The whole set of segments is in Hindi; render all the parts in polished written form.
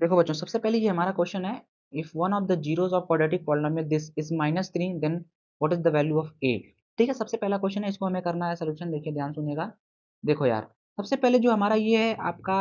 देखो बच्चों, सबसे पहले ये हमारा क्वेश्चन है, if one of the zeros of quadratic polynomial this is -3 then what is the value of a. ठीक है, सबसे पहला क्वेश्चन है, इसको हमें करना है सोल्यूशन। देखिए ध्यान सुनिएगा। देखो यार, सबसे पहले जो हमारा ये है आपका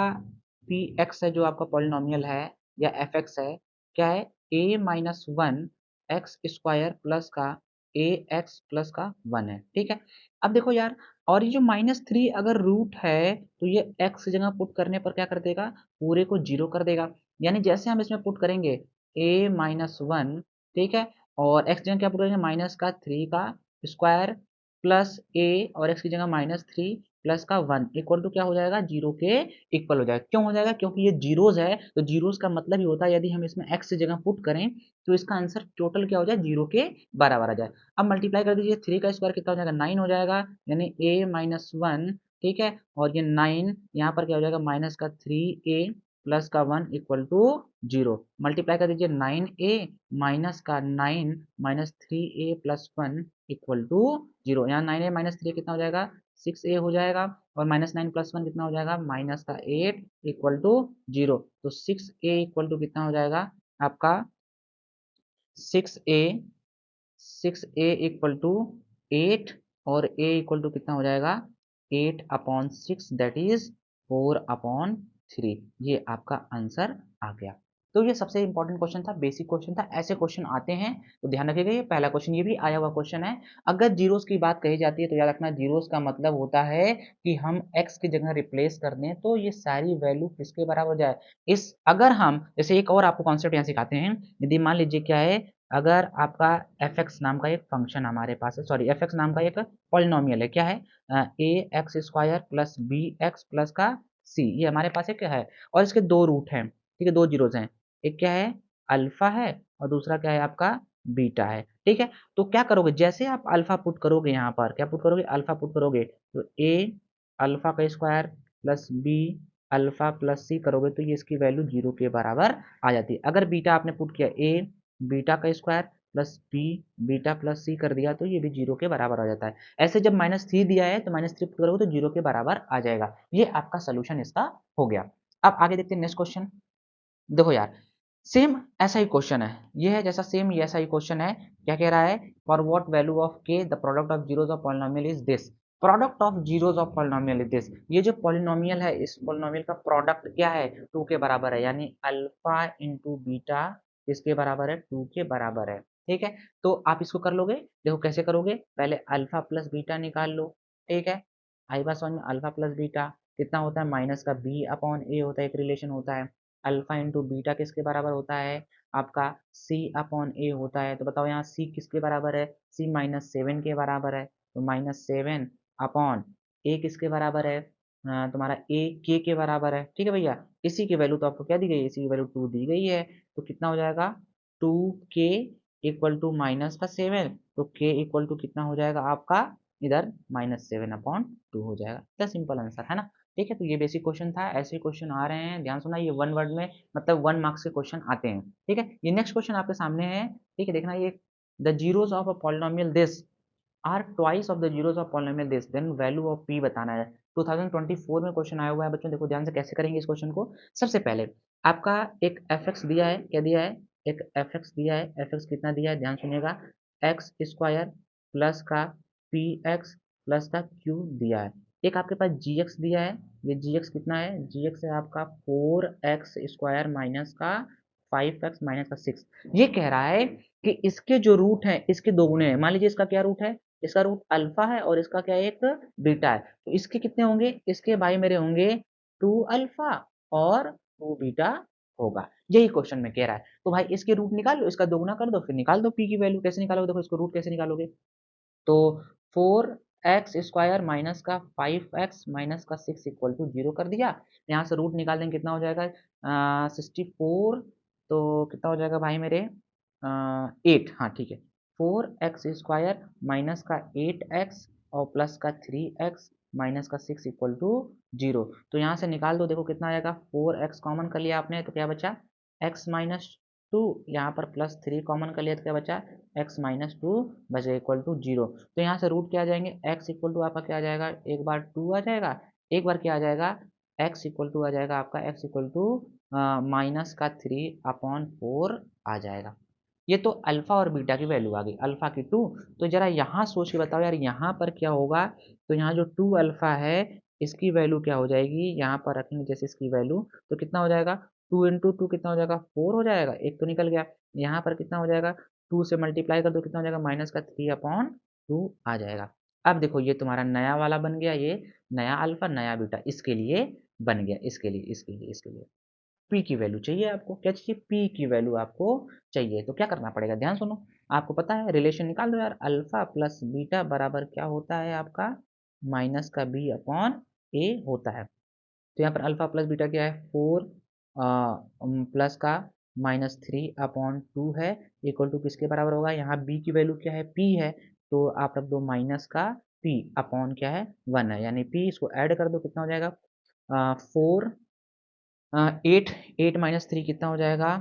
पी एक्स है, जो आपका पॉलिनोमियल है या एफ एक्स है, क्या है, a minus one x square plus का ए एक्स प्लस का वन है। ठीक है, अब देखो यार, और ये जो -3 अगर रूट है तो ये एक्स की जगह पुट करने पर क्या कर देगा, पूरे को जीरो कर देगा। यानी जैसे हम इसमें पुट करेंगे a माइनस वन, ठीक है, और x की जगह क्या पुट करेंगे, माइनस का 3 का स्क्वायर प्लस a, और x की जगह -3 प्लस का 1 इक्वल टू क्या हो जाएगा, जीरो के इक्वल हो जाएगा। क्यों हो जाएगा, क्योंकि ये जीरोज है, तो जीरोज का मतलब ही होता है यदि हम इसमें x की जगह पुट करें तो इसका आंसर टोटल क्या हो जाए, जीरो के बराबर आ जाए। अब मल्टीप्लाई कर दीजिए, 3 का स्क्वायर कितना हो जाएगा, 9 हो जाएगा, यानी a माइनस वन, ठीक है, और ये 9 यहाँ पर क्या हो जाएगा, माइनस का 3a प्लस का 1 इक्वल टू जीरो। मल्टीप्लाई कर दीजिए, 9a माइनस का 9 minus 3a plus 1 equal to zero. यहाँ 9a माइनस 3 कितना हो जाएगा, 6a हो जाएगा, और माइनस 9 प्लस 1 कितना हो जाएगा, माइनस का 8 इक्वल टू जीरो। तो 6a इक्वल टू कितना हो जाएगा आपका, 6a, 6a इक्वल टू 8, और a इक्वल टू कितना हो जाएगा, 8/6 दैट इज 4/3। ये आपका आंसर आ गया। तो ये सबसे इंपॉर्टेंट क्वेश्चन था, बेसिक क्वेश्चन था। ऐसे क्वेश्चन आते हैं तो ध्यान रखिएगा, ये पहला क्वेश्चन, ये भी आया हुआ क्वेश्चन है। अगर जीरोस की बात कही जाती है तो याद रखना, जीरोस का मतलब होता है कि हम x की जगह रिप्लेस कर दें तो ये सारी वैल्यू किसके बराबर हो जाए। इस अगर हम जैसे एक और आपको कॉन्सेप्ट यहाँ सिखाते हैं, यदि मान लीजिए क्या है, अगर आपका एफ एक्स नाम का एक फंक्शन हमारे पास है, सॉरी एफ एक्स नाम का एक पॉलिनोमियल है, क्या है, ए x square plus B x plus का सी, ये हमारे पास एक है, और इसके दो रूट हैं, ठीक है, दो जीरोज हैं, एक क्या है, अल्फा है, और दूसरा क्या है आपका, बीटा है। ठीक है, तो क्या करोगे, जैसे आप अल्फा पुट करोगे, यहाँ पर क्या पुट करोगे, अल्फा पुट करोगे, तो ए अल्फा का square plus b alpha plus c करोगे तो ये इसकी वैल्यू जीरो के बराबर आ जाती है। अगर बीटा आपने पुट किया, ए बीटा का square plus b beta plus c कर दिया तो ये भी जीरो के बराबर आ जाता है। ऐसे जब -3 दिया है तो -3 पुट करोगे तो जीरो के बराबर आ जाएगा। ये आपका सोल्यूशन इसका हो गया। अब आगे देखते हैं नेक्स्ट क्वेश्चन। देखो यार, सेम ऐसा ही क्वेश्चन है, ये है जैसा सेम ये ऐसा ही क्वेश्चन है। क्या कह रहा है, फॉर व्हाट वैल्यू ऑफ के the product of zeros of polynomial is this. Product of zeros of polynomial is this, ये जो पॉलिनोमियल है इस पॉलिनोमियल का प्रोडक्ट क्या है, 2 के बराबर है, यानी अल्फा इंटू बीटा किसके बराबर है, 2 के बराबर है। ठीक है, तो आप इसको कर लोगे, देखो कैसे करोगे, पहले अल्फा प्लस बीटा निकाल लो। ठीक है, आई बात समझ में, अल्फा प्लस बीटा कितना होता है, माइनस का बी अपॉन ए होता है, एक रिलेशन होता है। अल्फा इंटू बीटा किसके बराबर होता है, आपका सी अपॉन ए होता है। तो बताओ यहाँ सी किसके बराबर है, सी -7 के बराबर है, तो -7 अपॉन ए किसके बराबर है, तुम्हारा ए के बराबर है। ठीक है भैया, इसी की वैल्यू तो आपको क्या दी गई है, इसी की वैल्यू 2 दी गई है, तो कितना हो जाएगा, 2k इक्वल टू -7, तो k इक्वल टू कितना हो जाएगा आपका, इधर -7/2 हो जाएगा। इतना सिंपल आंसर है ना। ठीक है, तो ये बेसिक क्वेश्चन था, ऐसे क्वेश्चन आ रहे हैं, ध्यान सुना, ये वन वर्ड में मतलब 1 मार्क्स के क्वेश्चन आते हैं। ठीक है, ये नेक्स्ट क्वेश्चन आपके सामने है। ठीक है, देखना, ये the zeros of a polynomial this are twice of the zeros of polynomial this then value of P बताना है। 2024 में क्वेश्चन आया हुआ है बच्चों। देखो ध्यान से कैसे करेंगे इस क्वेश्चन को। सबसे पहले आपका एक एफ एक्स दिया है, क्या दिया है, एक एफ एक्स दिया है, एफ एक्स कितना दिया है, ध्यान सुनिएगा, एक्स स्क्वायर प्लस का पी एक्स प्लस का क्यू दिया है। एक आपके पास जी एक्स दिया है, ये जी एक्स कितना है, जी एक्स है आपका 4x स्क्वायर माइनस का 5x माइनस का 6। ये कह रहा है कि इसके जो रूट हैं इसके दो गुने हैं। मान लीजिए इसका क्या रूट है, इसका रूट अल्फा है और इसका क्या है, एक बीटा है, तो इसके कितने होंगे, इसके भाई मेरे होंगे 2 अल्फा और 2 बीटा होगा। यही क्वेश्चन में कह रहा है। तो भाई इसके रूट निकाल लो, इसका दोगुना कर दो, फिर निकाल दो पी की वैल्यू। कैसे निकालोगे, देखो इसको रूट कैसे निकालोगे, तो 4x स्क्वायर माइनस का 5x माइनस का 6 इक्वल टू जीरो कर दिया। यहाँ से रूट निकाल देंगे, कितना हो जाएगा, 64, तो कितना हो जाएगा भाई मेरे, 8, हाँ ठीक है, 4x स्क्वायर माइनस का 8x और प्लस का 3x माइनस का 6 इक्वल टू जीरो। तो यहाँ से निकाल दो, देखो कितना आएगा, 4x कॉमन कर लिया आपने तो क्या बचा, x माइनस 2, यहाँ पर प्लस 3 कॉमन कर लिया तो क्या बचा, x माइनस 2 बचा इक्वल टू जीरो। तो यहाँ से रूट क्या आ जाएंगे, x इक्वल टू आपका क्या आ जाएगा, एक बार 2 आ जाएगा, एक बार क्या आ जाएगा, x इक्वल टू आ जाएगा आपका, x इक्वल टू माइनस का 3/4 आ जाएगा। ये तो अल्फा और बीटा की वैल्यू आ गई, अल्फा की 2। तो जरा यहाँ सोच के बताओ यार, यहाँ पर क्या होगा। तो यहाँ जो 2 अल्फा है इसकी वैल्यू क्या हो जाएगी, यहाँ पर रखेंगे जैसे इसकी वैल्यू, तो कितना हो जाएगा, 2 × 2 कितना हो जाएगा, 4 हो जाएगा, एक तो निकल गया। यहाँ पर कितना हो जाएगा, 2 से मल्टीप्लाई कर दो कितना हो जाएगा, माइनस का 3/2 आ जाएगा। अब देखो ये तुम्हारा नया वाला बन गया, ये नया अल्फा नया बीटा इसके लिए बन गया, इसके लिए पी की वैल्यू चाहिए आपको, क्या चाहिए, पी की वैल्यू आपको चाहिए। तो क्या करना पड़ेगा, ध्यान सुनो। आपको पता है रिलेशन निकाल दो यार, अल्फा प्लस बीटा बराबर क्या होता है आपका, माइनस का बी अपॉन ए होता है। तो यहाँ पर अल्फा प्लस बीटा क्या है, 4 प्लस का -3/2 है, इक्वल टू किसके बराबर होगा, यहाँ बी की वैल्यू क्या है, पी है। तो आप रख दो माइनस का पी अपॉन क्या है, 1 है, यानी पी, इसको ऐड कर दो कितना हो जाएगा, 4 8 8 माइनस 3 कितना हो जाएगा,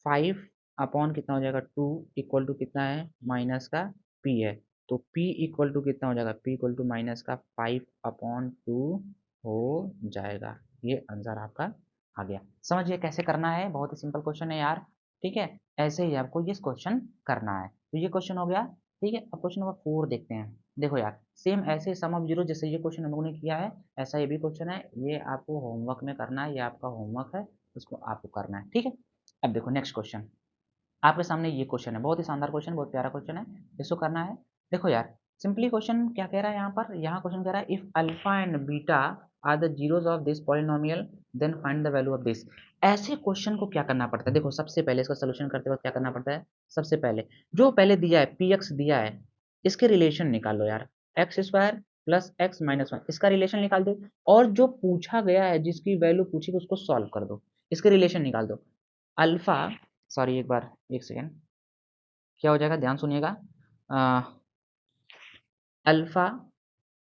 5 अपॉन कितना हो जाएगा, 2 इक्वल टू कितना है, माइनस का पी है। तो p इक्वल टू कितना हो जाएगा, p इक्वल टू माइनस का 5/2 हो जाएगा। ये आंसर आपका आ गया। समझिए कैसे करना है, बहुत ही सिंपल क्वेश्चन है यार। ठीक है, ऐसे ही आपको ये क्वेश्चन करना है। तो ये क्वेश्चन हो गया। ठीक है, अब क्वेश्चन नंबर 4 देखते हैं। देखो यार, सेम ऐसे सम ऑफ जीरो जैसे ये क्वेश्चन हम लोगों ने किया है, ऐसा ये भी क्वेश्चन है। ये आपको होमवर्क में करना है, ये आपका होमवर्क है, उसको आपको करना है। ठीक है, अब देखो नेक्स्ट क्वेश्चन आपके सामने, ये क्वेश्चन है, बहुत ही शानदार क्वेश्चन, बहुत प्यारा क्वेश्चन है। इसको करना है। देखो यार, सिंपली क्वेश्चन क्या कह रहा है यहाँ पर, यहाँ क्वेश्चन कह रहा है if alpha and beta are the zeros of this polynomial then find the value of this. ऐसे क्वेश्चन को क्या करना पड़ता है, देखो सबसे पहले इसका सोल्यूशन करते वक्त क्या करना पड़ता है, सबसे पहले जो पहले दिया है पी एक्स दिया है, इसके रिलेशन निकाल लो यार, x square plus x minus 1 इसका रिलेशन निकाल दो। और जो पूछा गया है जिसकी वैल्यू पूछी उसको सॉल्व कर दो, इसके रिलेशन निकाल दो। अल्फा, सॉरी एक बार, एक सेकेंड, क्या हो जाएगा ध्यान सुनिएगा, alpha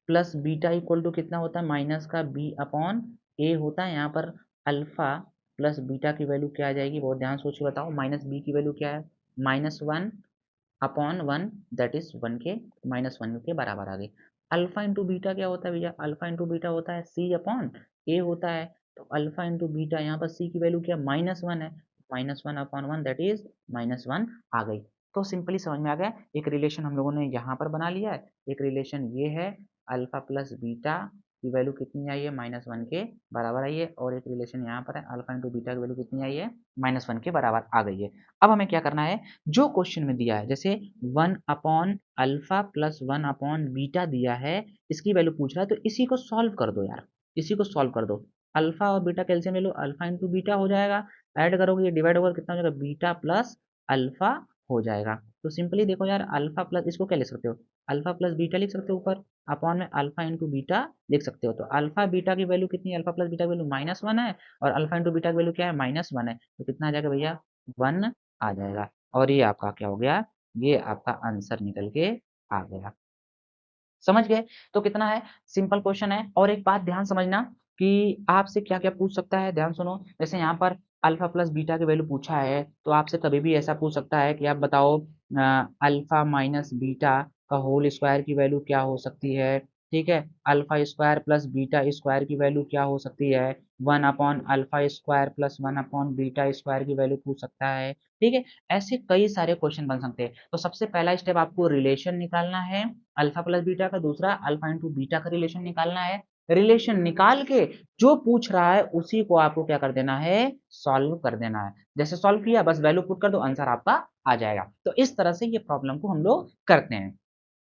plus beta equal to कितना होता है, माइनस का बी अपॉन ए होता है। यहाँ पर अल्फा प्लस बीटा की वैल्यू क्या आ जाएगी, बहुत ध्यान सोच के बताओ, माइनस बी की वैल्यू क्या है, -1/1 दैट इज 1 के -1 के बराबर आ गई। अल्फा इंटू बीटा क्या होता है भैया, अल्फा इंटू बीटा होता है सी अपॉन ए होता है। तो अल्फा इंटू बीटा, यहाँ पर सी की वैल्यू क्या है, -1 है, -1/1 दैट इज -1 आ गई। तो सिंपली समझ में आ गया, एक रिलेशन हम लोगों ने यहाँ पर बना लिया है। एक रिलेशन ये है, अल्फा प्लस बीटा की वैल्यू कितनी आई है, -1 के बराबर आई है। और एक रिलेशन यहाँ पर है, अल्फा इंटू बीटा की वैल्यू कितनी आई है, -1 के बराबर आ गई है। अब हमें क्या करना है, जो क्वेश्चन में दिया है, जैसे 1/अल्फा प्लस 1/बीटा दिया है, इसकी वैल्यू पूछ रहा है, तो इसी को सॉल्व कर दो यार, इसी को सॉल्व कर दो। अल्फा और बीटा कैल्सियम ले लो, अल्फा इंटू बीटा हो जाएगा, ऐड करोगे ये डिवाइड होगा कितना हो जाएगा, बीटा प्लस अल्फा हो जाएगा। तो सिंपली देखो यार, अल्फा प्लस, इसको क्या लिख सकते हो, अल्फा प्लस बीटा लिख सकते हो ऊपर, अपॉन में अल्फा इंटू बीटा लिख सकते हो। तो अल्फा बीटा की वैल्यू कितनी है, अल्फा प्लस बीटा की वैल्यू -1 है, और अल्फा इंटू बीटा की वैल्यू क्या है, -1 है। तो कितना आ जाएगा भैया, 1 आ जाएगा। और ये आपका क्या हो गया, ये आपका आंसर निकल के आ गया। समझ गए। तो कितना है, सिंपल क्वेश्चन है। और एक बात ध्यान समझना कि आपसे क्या क्या पूछ सकता है, ध्यान सुनो। जैसे यहाँ पर अल्फा प्लस बीटा की वैल्यू पूछा है, तो आपसे कभी भी ऐसा पूछ सकता है कि आप बताओ अल्फा माइनस बीटा का होल स्क्वायर की वैल्यू क्या हो सकती है। ठीक है, alpha square plus beta square की वैल्यू क्या हो सकती है, 1/अल्फा स्क्वायर प्लस 1/बीटा स्क्वायर की वैल्यू पूछ सकता है। ठीक है, ऐसे कई सारे क्वेश्चन बन सकते हैं। तो सबसे पहला स्टेप आपको रिलेशन निकालना है अल्फा प्लस बीटा का, दूसरा अल्फा इंटू बीटा का रिलेशन निकालना है। रिलेशन निकाल के जो पूछ रहा है उसी को आपको क्या कर देना है, सॉल्व कर देना है। जैसे सॉल्व किया बस वैल्यू पुट कर दो, आंसर आपका आ जाएगा। तो इस तरह से ये प्रॉब्लम को हम लोग करते हैं।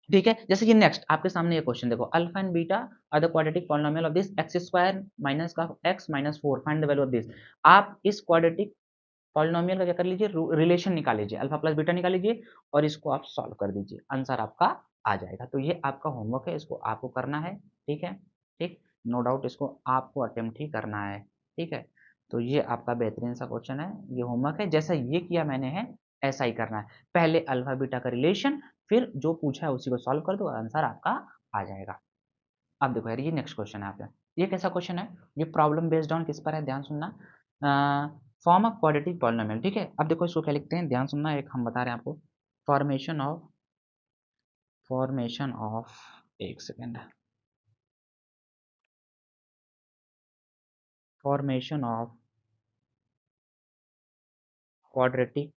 ठीक है, जैसे कि नेक्स्ट आपके सामने ये क्वेश्चन देखो, alpha and beta are the quadratic polynomial of this x square minus का x minus 4 find the value of this. आप इस क्वाड्रेटिक पॉलिनोमियल का क्या कर लीजिए, रिलेशन निकाल लीजिए, अल्फा प्लस बीटा निकाल लीजिए, और इसको आप सॉल्व कर दीजिए, आंसर आपका आ जाएगा। तो ये आपका होमवर्क है, इसको आपको करना है। ठीक है, ठीक, नो डाउट इसको आपको अटेम्प्ट ही करना है। ठीक है, तो ये आपका बेहतरीन सा क्वेश्चन है, ये होमवर्क है, जैसा ये किया मैंने है ऐसा ही करना है। पहले अल्फा बीटा का रिलेशन, फिर जो पूछा है उसी को सॉल्व कर दो, आंसर आपका आ जाएगा। अब देखो यार, ये नेक्स्ट क्वेश्चन है आपका, ये कैसा क्वेश्चन है, ये प्रॉब्लम बेस्ड ऑन किस पर है, ध्यान सुनना। Form of quadratic polynomial. ठीक है, अब देखो इसको क्या लिखते हैं, ध्यान सुनना, एक हम बता रहे हैं आपको, फॉर्मेशन ऑफ एक second, formation of quadratic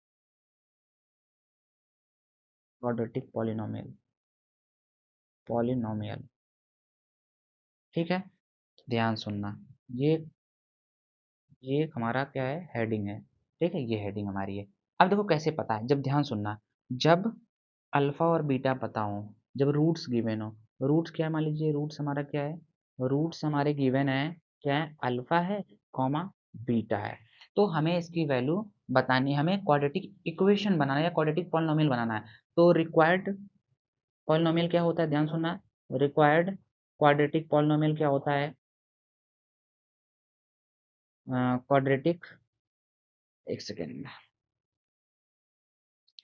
quadratic polynomial polynomial. ठीक है, ध्यान सुनना। ये ये हमारा क्या है, हेडिंग है। ठीक है, ये हेडिंग हमारी है। अब देखो कैसे पता है, जब ध्यान सुनना, जब अल्फा और बीटा पता हो, जब रूट्स गिवन हो, रूट्स क्या है, मान लीजिए रूट्स हमारा क्या है, रूट्स हमारे गिवन है, क्या है, अल्फा है कॉमा बीटा है। तो हमें इसकी वैल्यू बतानी है, हमें क्वाड्रेटिक इक्वेशन बनाना है या क्वाड्रेटिक पॉलिनोमियल बनाना है। तो रिक्वायर्ड पॉलिनोमियल क्या होता है, ध्यान सुनना, रिक्वायर्ड क्वाड्रेटिक पॉलिनोमियल क्या होता है, क्वाड्रेटिक, एक सेकेंड,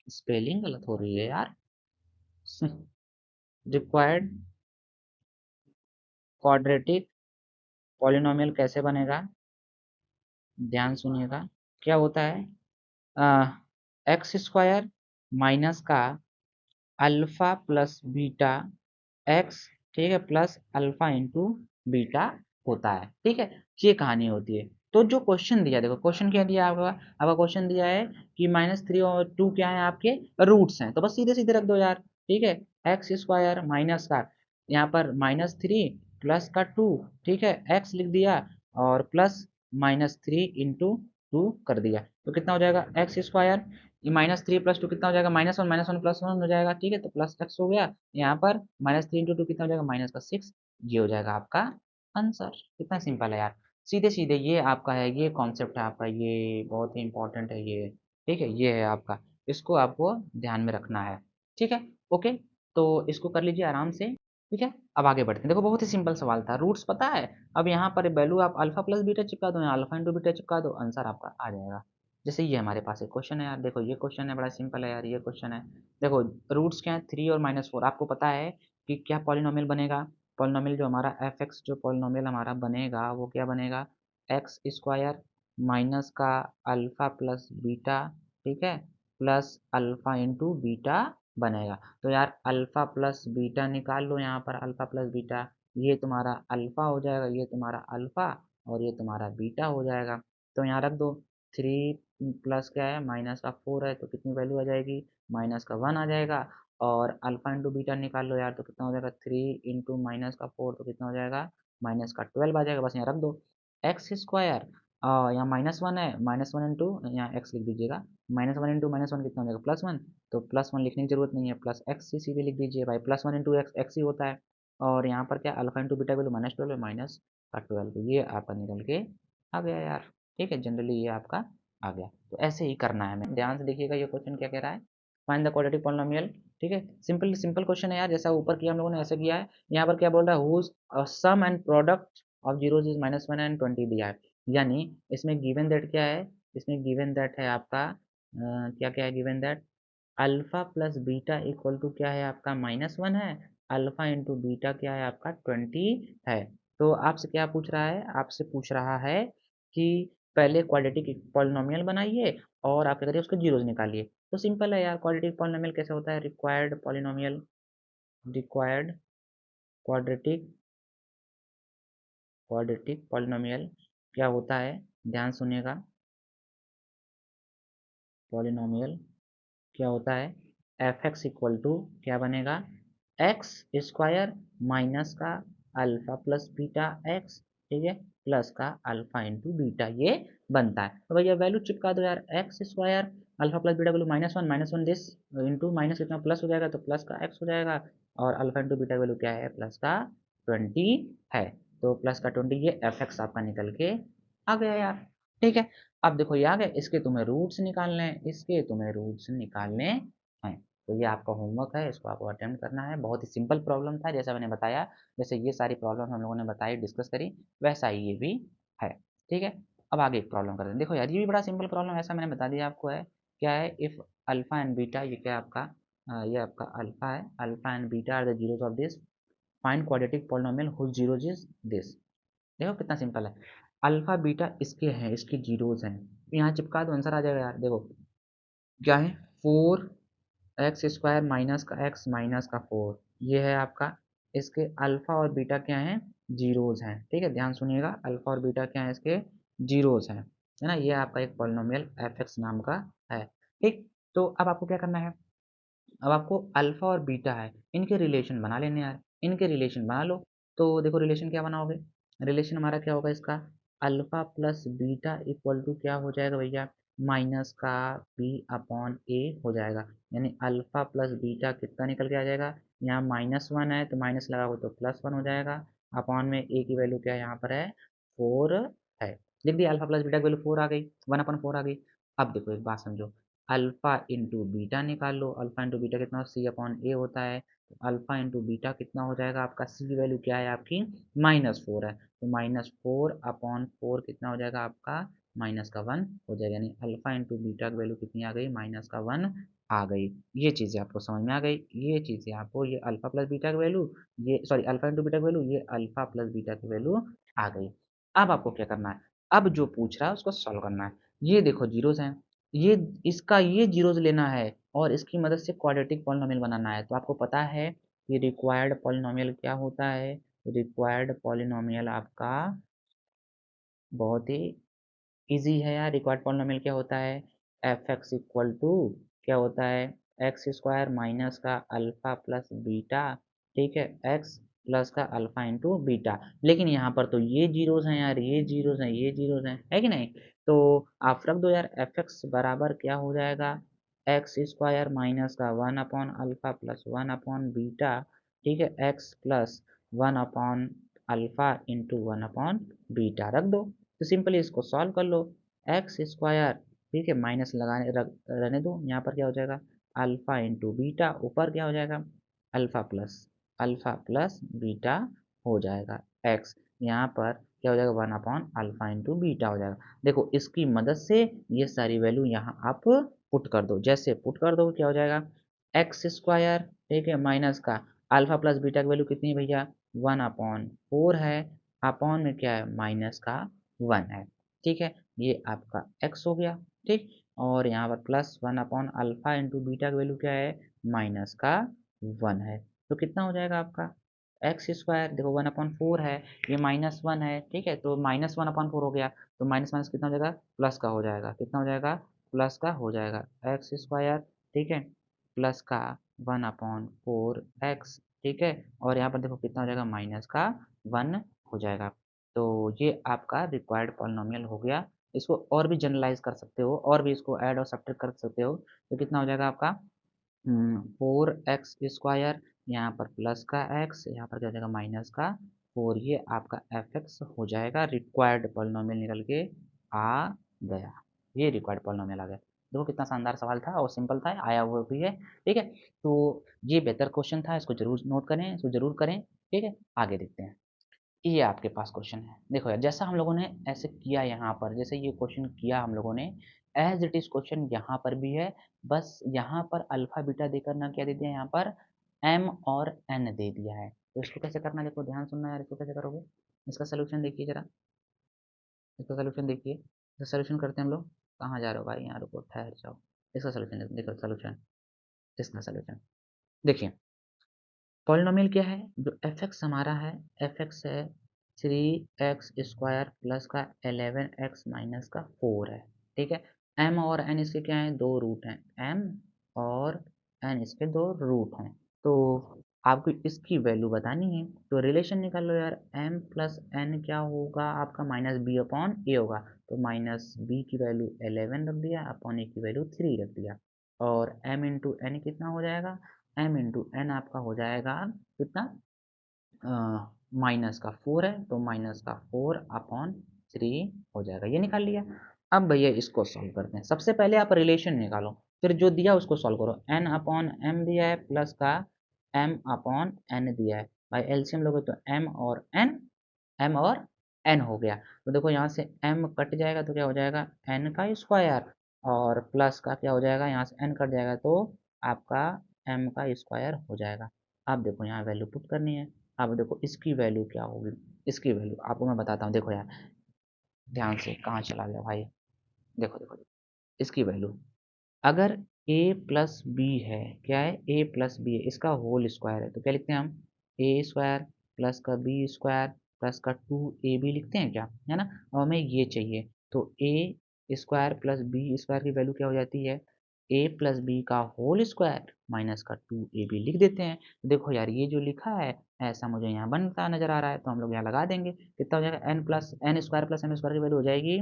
स्पेलिंग गलत हो रही है यार। रिक्वायर्ड क्वाड्रेटिक पॉलिनोमियल कैसे बनेगा, ध्यान सुनिएगा। क्या होता है, एक्स स्क्वायर माइनस का अल्फा प्लस बीटा एक्स, ठीक है, प्लस अल्फा इंटू बीटा होता है। ठीक है, ये कहानी होती है। तो जो क्वेश्चन दिया, देखो क्वेश्चन क्या दिया आपका, आपका क्वेश्चन दिया है कि -3 और 2 क्या है, आपके रूट्स हैं। तो बस सीधे सीधे रख दो यार। ठीक है, एक्स स्क्वायर माइनस का, यहाँ पर -3 प्लस का 2, ठीक है, एक्स लिख दिया, और प्लस -3 इंटू 2 कर दिया, तो कितना हो जाएगा, एक्स स्क्वायर, ये -3 प्लस 2 कितना हो जाएगा, -1 प्लस 1 हो जाएगा। ठीक है, तो प्लस एक्स हो गया, यहाँ पर -3 इंटू 2 कितना हो जाएगा, -6। ये हो जाएगा आपका आंसर। कितना सिंपल है यार, सीधे सीधे। ये आपका है, ये कॉन्सेप्ट है आपका, ये बहुत ही इंपॉर्टेंट है ये। ठीक है, ये है आपका, इसको आपको ध्यान में रखना है। ठीक है, ओके, तो इसको कर लीजिए आराम से। ठीक है, अब आगे बढ़ते हैं। देखो बहुत ही सिंपल सवाल था, रूट्स पता है। अब यहाँ पर वैल्यू आप अल्फा प्लस बीटा चिपका दो, यहाँ अल्फा इंटू बीटा चिपका दो, आंसर आपका आ जाएगा। जैसे ये हमारे पास एक क्वेश्चन है यार, देखो ये क्वेश्चन है, बड़ा सिंपल है यार, ये क्वेश्चन है। देखो रूट्स क्या है, 3 और -4, आपको पता है कि क्या पॉलिनोमियल बनेगा। पॉलिनोमियल जो हमारा एफ एक्स, जो पॉलिनोमियल हमारा बनेगा वो क्या बनेगा, एक्स स्क्वायर माइनस का अल्फा प्लस बीटा, ठीक है, प्लस अल्फा इंटू बीटा बनेगा। तो यार अल्फा प्लस बीटा निकाल लो, यहाँ पर अल्फा प्लस बीटा, ये तुम्हारा अल्फा हो जाएगा, ये तुम्हारा अल्फा, और ये तुम्हारा बीटा हो जाएगा। तो यहाँ रख दो, 3 प्लस क्या है, माइनस का 4 है, तो कितनी वैल्यू आ जाएगी, -1 आ जाएगा। और अल्फा इंटू बीटा निकाल लो यार, तो कितना हो जाएगा, 3 इंटू -4, तो कितना हो जाएगा, -12 आ जाएगा। बस यहाँ रख दो, एक्स स्क्वायर, यहाँ -1 है, -1 इंटू, यहाँ एक्स लिख दीजिएगा, -1 इंटू -1 कितना हो जाएगा, +1, तो +1 लिखने की जरूरत नहीं है, प्लस एक्स सीधे लिख दीजिए भाई, +1 इंटू एक्स, एक्स ही होता है। और यहाँ पर क्या, अल्फा इंटू बीटा वैल्यू -12 है, -12, तो ये आपका निकल के आ गया यार। ठीक है, जनरली ये आपका आ गया। तो ऐसे ही करना है हमें, ध्यान से देखिएगा ये क्वेश्चन क्या कह रहा है, फाइंड द क्वाड्रेटिक पॉलिनोमियल। ठीक है, सिंपल सिंपल क्वेश्चन है यार, जैसा ऊपर किया हम लोगों ने ऐसे किया है। यहाँ पर क्या बोल रहा है, whose sum and product of zeros is -1 and 20 दिया है। यानी इसमें गिवन दैट क्या है, इसमें गिवन दैट है आपका क्या क्या है, given that alpha plus beta equal to क्या है आपका, -1 है, अल्फा इंटू बीटा क्या है आपका, 20 है। तो आपसे क्या पूछ रहा है, आपसे पूछ रहा है कि पहले क्वाड्रेटिक पॉलिनोमियल बनाइए और आप क्या करिए, उसके जीरोज निकालिए। तो सिंपल है यार, क्वाड्रेटिक पॉलिनोमियल कैसे होता है, required polynomial, required quadratic quadratic polynomial क्या होता है, ध्यान सुनिएगा। पॉलिनोमियल क्या होता है, एफ एक्स इक्वल टू क्या बनेगा, एक्स स्क्वायर माइनस का अल्फा प्लस बीटा एक्स, ठीक है, प्लस का अल्फा इंटू बीटा, ये बनता है। तो भैया वैल्यू चिपका दो यार, x square alpha plus beta value -1 this into minus कितना प्लस हो जाएगा, तो प्लस का एक्स हो जाएगा, और अल्फा इंटू बीटा वैल्यू क्या है, प्लस का 20 है। तो प्लस का 20, ये एफ एक्स आपका निकल के आ गया यार। ठीक है, अब देखो ये आ गया, इसके तुम्हें रूट्स निकालने हैं, इसके तुम्हें रूट्स निकालने हैं। तो ये आपका होमवर्क है, इसको आपको अटेम्प्ट करना है। बहुत ही सिंपल प्रॉब्लम था, जैसा मैंने बताया, जैसे ये सारी प्रॉब्लम हम लोगों ने बताई, डिस्कस करी, वैसा ही ये भी है। ठीक है, अब आगे एक प्रॉब्लम करते हैं। देखो यार ये भी बड़ा सिंपल प्रॉब्लम, ऐसा मैंने बता दिया आपको है। क्या है, इफ अल्फा एंड बीटा, ये क्या आपका ये आपका अल्फा है, alpha and beta are the zeros of this, find quadratic polynomial whose zeros is this. देखो कितना सिंपल है, अल्फा बीटा इसके हैं, इसके जीरोज हैं, यहाँ चिपका दो, आंसर आ जाएगा यार। देखो क्या है, 4x² माइनस का x माइनस का 4, ये है आपका, इसके अल्फा और बीटा क्या हैं, जीरोज हैं। ठीक है, ध्यान सुनिएगा, अल्फा और बीटा क्या है, इसके जीरोज हैं। है ना, ये आपका एक पॉलिनोमियल एफ एक्स नाम का है। ठीक, तो अब आपको क्या करना है, अब आपको अल्फा और बीटा है, इनके रिलेशन बना लेने यार, इनके रिलेशन बना लो। तो देखो रिलेशन क्या बनाओगे, रिलेशन हमारा क्या होगा इसका, alpha plus beta equal to क्या हो जाएगा भैया, माइनस का बी अपॉन ए हो जाएगा। यानी अल्फा प्लस बीटा कितना निकल के आ जाएगा, यहाँ -1 है तो माइनस लगाओगे तो +1 हो जाएगा, अपॉन में ए की वैल्यू क्या है यहाँ पर है 4 है। लिख दिया, अल्फा प्लस बीटा की वैल्यू 4 आ गई, 1/4 आ गई। अब देखो एक बात समझो, अल्फा इंटू बीटा निकाल लो, अल्फा इंटू बीटा कितना सी अपॉन ए होता है, तो अल्फा इंटू बीटा कितना हो जाएगा आपका, सी की वैल्यू क्या है आपकी -4 है, तो -4/4 कितना हो जाएगा आपका -1 हो जाएगा। यानी अल्फा इंटू बीटा की वैल्यू कितनी आ गई, -1 आ गई। ये चीज़ें आपको समझ में आ गई, ये चीज़ें आपको, ये अल्फा प्लस बीटा की वैल्यू, ये सॉरी अल्फा इंटू बीटा की वैल्यू, ये अल्फा प्लस बीटा की वैल्यू आ गई। अब आपको क्या करना है, अब जो पूछ रहा है उसको सॉल्व करना है। ये देखो जीरोस हैं, ये इसका ये जीरोस लेना है और इसकी मदद से क्वाड्रेटिक पॉलिनोमियल बनाना है। तो आपको पता है ये रिक्वायर्ड पॉलिनोमियल क्या होता है, रिक्वायर्ड पॉलिनोमियल आपका बहुत ही इजी है यार। रिक्वायर्ड पॉलिनोमियल क्या होता है, एफ एक्स इक्वल टू क्या होता है, एक्स स्क्वायर माइनस का अल्फा प्लस बीटा, ठीक है, एक्स प्लस का अल्फा इंटू बीटा। लेकिन यहाँ पर तो ये जीरोज हैं यार, ये जीरोज हैं, ये जीरोज हैं, है कि नहीं। तो आप रख दो यार, एफ एक्स बराबर क्या हो जाएगा, एक्स स्क्वायर माइनस का 1/अल्फा प्लस 1/बीटा, ठीक है, एक्स प्लस 1 अल्फा इंटू 1/बीटा रख दो। तो सिंपली इसको सॉल्व कर लो, एक्स स्क्वायर, ठीक है, माइनस लगाने रहने दो, यहाँ पर क्या हो जाएगा अल्फा इंटू बीटा, ऊपर क्या हो जाएगा अल्फा प्लस बीटा हो जाएगा, एक्स यहाँ पर क्या हो जाएगा 1/अल्फा इंटू बीटा हो जाएगा। देखो इसकी मदद से ये सारी वैल्यू यहाँ आप पुट कर दो, जैसे पुट कर दो क्या हो जाएगा, एक्स स्क्वायर, ठीक है, माइनस का अल्फा प्लस बीटा की वैल्यू कितनी है भैया 1/4 है, अपॉन में क्या है माइनस का 1 है, ठीक है, ये आपका x हो गया, ठीक। और यहाँ पर प्लस 1/अल्फा इंटू बीटा की वैल्यू क्या है माइनस का 1 है, तो कितना हो जाएगा आपका एक्स स्क्वायर, देखो 1/4 है, ये -1 है, ठीक है, तो -1/4 हो गया, तो माइनस माइनस कितना हो जाएगा प्लस का हो जाएगा, कितना हो जाएगा प्लस का हो जाएगा, एक्स स्क्वायर, ठीक है, प्लस का 1/4 एक्स, ठीक है, और यहाँ पर देखो कितना हो जाएगा माइनस का 1 हो जाएगा। तो ये आपका रिक्वायर्ड पॉलिनोमियल हो गया। इसको और भी जनरलाइज कर सकते हो, और भी इसको ऐड और सब्ट्रैक्ट कर सकते हो, तो कितना हो जाएगा आपका 4x² यहाँ पर प्लस का x, यहाँ पर क्या हो जाएगा माइनस का 4, ये आपका एफ एक्स हो जाएगा। रिक्वायर्ड पॉलिनोमियल निकल के आ गया, ये रिक्वायर्ड पॉलिनोमियल आ गया। देखो कितना शानदार सवाल था और सिंपल था, आया हुआ भी है, ठीक है। तो ये बेहतर क्वेश्चन था, इसको जरूर नोट करें, इसको जरूर करें, ठीक है। आगे देखते हैं, ये आपके पास क्वेश्चन है, देखो यार जैसा हम लोगों ने ऐसे किया यहाँ पर, जैसे ये क्वेश्चन किया हम लोगों ने, एज इट इज क्वेश्चन यहाँ पर भी है, बस यहाँ पर अल्फा बीटा देकर ना क्या दे दिया, यहाँ पर एम और एन दे दिया है। तो इसको कैसे करना है, देखो ध्यान सुनना यार, इसको कैसे करोगे, इसका सोल्यूशन देखिए जरा, इसका सोल्यूशन देखिए, इसका सोल्यूशन करते हैं हम लोग। कहाँ जा रहे हो भाई, यहाँ रुको, ठहर जाओ। इसका सोल्यूशन देखो, सोल्यूशन, इसका सोल्यूशन देखिए, पॉलिनोमियल क्या है, जो एफ एक्स हमारा है, एफ एक्स है 3x² प्लस का 11x माइनस का 4 है, ठीक है। एम और एन इसके क्या हैं, दो रूट हैं, एम और एन इसके दो रूट हैं। तो आपको इसकी वैल्यू बतानी है, तो रिलेशन निकाल लो यार, एम प्लस एन क्या होगा आपका -b/a होगा, तो -b की वैल्यू 11 रख दिया, अपॉन ए की वैल्यू 3 रख दिया, और m इंटू एन कितना हो जाएगा, m इंटू एन आपका हो जाएगा कितना, माइनस का 4 है, तो माइनस का 4/3 हो जाएगा, ये निकाल लिया। अब भैया इसको सॉल्व करते हैं, सबसे पहले आप रिलेशन निकालो, फिर जो दिया उसको सॉल्व करो। n/m दिया है प्लस का m/n दिया है, भाई एलसीएम लोगे तो m और n हो गया। तो देखो यहाँ से m कट जाएगा तो क्या हो जाएगा n का स्क्वायर, और प्लस का क्या हो जाएगा, यहाँ से n कट जाएगा तो आपका m का स्क्वायर हो जाएगा। अब देखो यहाँ वैल्यू पुट करनी है, अब देखो इसकी वैल्यू क्या होगी, इसकी वैल्यू आपको मैं बताता हूँ, देखो यार ध्यान से, कहाँ चला गया भाई, देखो देखो, देखो इसकी वैल्यू, अगर a प्लस बी है, क्या है a प्लस बी है, इसका होल स्क्वायर है, तो क्या लिखते हैं हम a² प्लस का b² प्लस का 2ab लिखते हैं क्या, है ना। और हमें ये चाहिए, तो a square plus B square की वैल्यू क्या हो जाती है, ए प्लस बी का होल स्क्वायर माइनस का 2ab लिख देते हैं। देखो यार ये जो लिखा है ऐसा मुझे यहाँ बनता नजर आ रहा है, तो हम लोग यहाँ लगा देंगे। कितना हो जाएगा, N square plus M square की वैल्यू हो जाएगी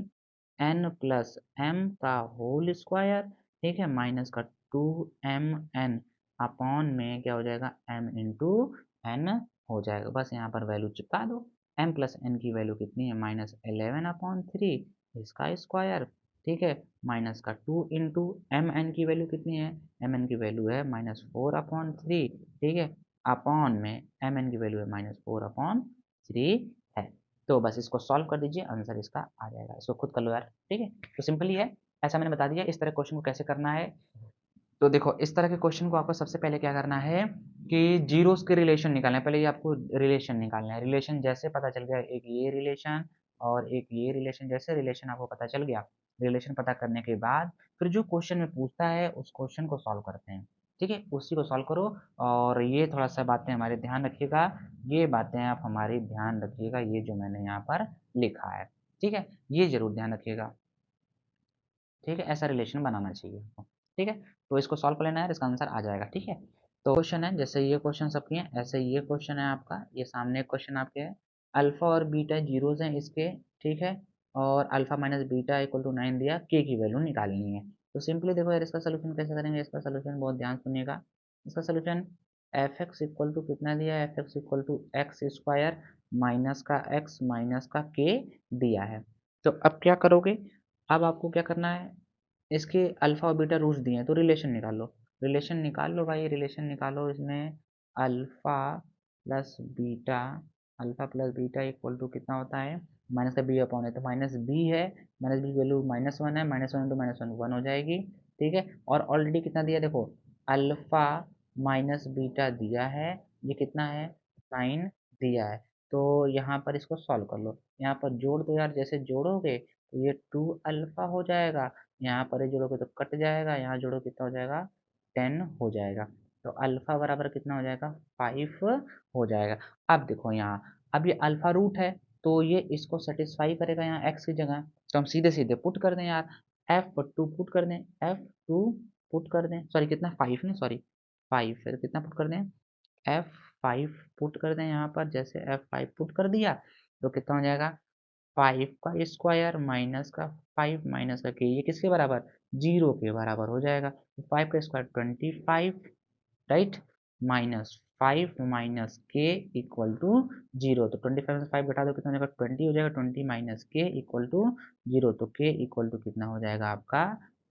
एन प्लस एम का होल स्क्वायर, ठीक है, माइनस का 2mn अपॉन में क्या हो जाएगा m इंटू एन हो जाएगा। बस यहाँ पर वैल्यू चिपका दो। m प्लस एन की वैल्यू कितनी है, -11/3 इसका स्क्वायर, ठीक है, माइनस का 2 इंटू एम एन की वैल्यू कितनी है, एम एन की वैल्यू है -4/3, ठीक है, अपॉन में एम एन की वैल्यू है -4/3 है। तो बस इसको सॉल्व कर दीजिए, आंसर इसका आ जाएगा। इसको खुद कर लो यार, ठीक है। तो सिंपल ही है, ऐसा मैंने बता दिया। इस तरह क्वेश्चन को कैसे करना है, तो देखो इस तरह के क्वेश्चन को आपको सबसे पहले क्या करना है कि जीरोस के रिलेशन निकालना है। पहले ये आपको रिलेशन निकालना है। रिलेशन जैसे पता चल गया, एक ये रिलेशन और एक ये रिलेशन, जैसे रिलेशन आपको पता चल गया, रिलेशन पता करने के बाद फिर जो क्वेश्चन में पूछता है उस क्वेश्चन को सॉल्व करते हैं, ठीक है, उसी को सॉल्व करो। और ये थोड़ा सा बातें हमारे ध्यान रखिएगा, ये बातें आप हमारी ध्यान रखिएगा, ये जो मैंने यहाँ पर लिखा है, ठीक है, ये जरूर ध्यान रखिएगा, ठीक है, ऐसा रिलेशन बनाना चाहिए, ठीक है। तो इसको सॉल्व कर लेना है, इसका आंसर आ जाएगा, ठीक है। तो क्वेश्चन है, जैसे ये क्वेश्चन सबके हैं ऐसे ये क्वेश्चन है आपका, ये सामने क्वेश्चन आपके है, अल्फा और बीटा जीरोज हैं इसके, ठीक है, और alpha minus beta equal to 9 दिया, के की वैल्यू निकालनी है। तो सिंपली देखो यार इसका सोल्यूशन कैसे करेंगे, इसका सोल्यूशन बहुत ध्यान सुनिएगा। इसका solution F X equal to कितना दिया है, F X equal to X square minus का एक्स माइनस का के दिया है। तो अब क्या करोगे, अब आपको क्या करना है, इसके अल्फा और बीटा रूट्स दिए हैं तो रिलेशन निकाल लो। रिलेशन निकाल लो भाई, रिलेशन निकालो। इसमें alpha plus beta, alpha plus beta equal to कितना होता है, माइनस का बी अपॉन है तो माइनस बी है, माइनस बी की वैल्यू -1 है, -1 इंटू -1 1 हो जाएगी, ठीक है। और ऑलरेडी कितना दिया देखो, अल्फा माइनस बीटा दिया है, ये कितना है 9 दिया है। तो यहाँ पर इसको सॉल्व कर लो, यहाँ पर जोड़ दो यार, जैसे जोड़ोगे तो ये 2 अल्फा हो जाएगा, यहाँ पर जोड़ोगे तो कट जाएगा, यहाँ जोड़ो कितना हो जाएगा 10 हो जाएगा। तो अल्फा बराबर कितना हो जाएगा 5 हो जाएगा। अब देखो यहाँ, अब ये अल्फा रूट है तो ये इसको सेटिस्फाई करेगा यहाँ एक्स की जगह, तो हम सीधे सीधे पुट कर दें यार, F2 पुट कर दें, F2 पुट कर दें, सॉरी कितना 5 नहीं, सॉरी 5, फिर कितना पुट कर दें, F5 पुट कर दें यहाँ पर, जैसे F5 पुट कर दिया तो कितना हो जाएगा 5 का स्क्वायर माइनस का 5 माइनस का के, ये किसके बराबर, 0 के बराबर हो जाएगा। तो 5 का स्क्वायर 25, राइट, -5 माइनस के इक्वल टू 0। तो 25 में से 5 घटा दो कितना हो जाएगा 20 हो जाएगा, 20 माइनस के इक्वल टू 0, तो के इक्वल टू कितना हो जाएगा आपका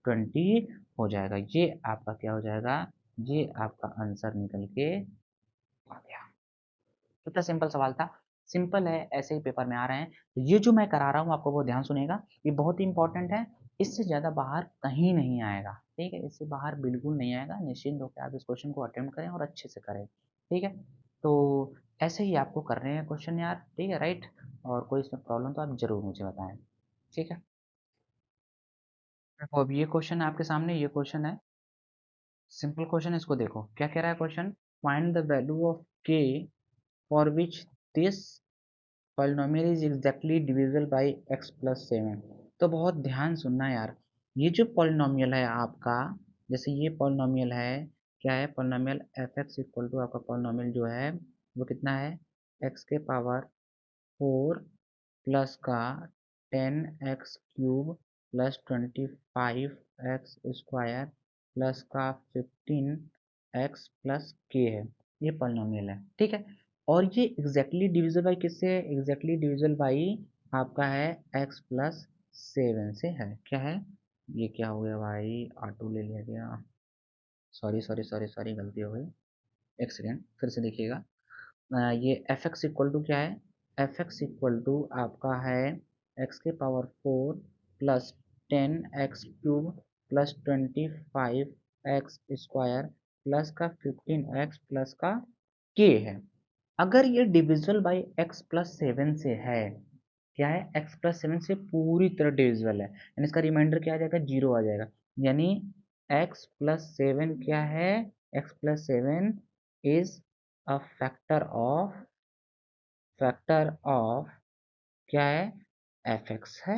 20 हो जाएगा। ये आपका क्या हो जाएगा, ये आपका आंसर निकल के आ गया। कितना सिंपल सवाल था, सिंपल है, ऐसे ही पेपर में आ रहे हैं। तो ये जो मैं करा रहा हूँ आपको वो ध्यान सुनेगा, ये बहुत ही इंपॉर्टेंट है, इससे ज़्यादा बाहर कहीं नहीं आएगा, ठीक है, इससे बाहर बिल्कुल नहीं आएगा। निश्चिंत होकर आप इस क्वेश्चन को अटेम्प्ट करें और अच्छे से करें, ठीक है। तो ऐसे ही आपको कर रहे हैं क्वेश्चन यार, ठीक है, राइट। और कोई इसमें प्रॉब्लम तो आप जरूर मुझे बताएं, ठीक है। देखो अब ये क्वेश्चन है आपके सामने, ये क्वेश्चन है, सिंपल क्वेश्चन है, इसको देखो क्या कह रहा है question, find the value of k for which this polynomial is exactly divisible by x plus 7। तो बहुत ध्यान सुनना यार, ये जो पॉलिनोमियल है आपका, जैसे ये पॉलिनोमियल है, क्या है polynomial F X equal to आपका पॉलिनोमियल जो है वो कितना है, x के पावर 4 प्लस का 10x³ plus 25x square plus का 15x प्लस के है, ये पॉलिनोमियल है, ठीक है। और ये एग्जैक्टली डिविजिबल बाई किससे है, एग्जैक्टली डिविजिबल बाई आपका है x प्लस 7 से है, क्या है, ये क्या हो गया भाई, ऑटो ले लिया गया, सॉरी सॉरी सॉरी सॉरी गलती हो गई, एक सेकेंड फिर से देखिएगा। ये एफ एक्स इक्वल टू क्या है, एफ एक्स इक्वल टू आपका है एक्स के power 4 plus 10x³ plus 25x square plus का 15x प्लस का के है। अगर ये डिविजिबल बाई x प्लस 7 से है, क्या है x प्लस 7 से पूरी तरह डिविजिबल है, यानी इसका रिमाइंडर क्या आ जाएगा 0 आ जाएगा, यानी x प्लस 7 क्या है, x plus 7 is a factor of क्या है, एफ एक्स है,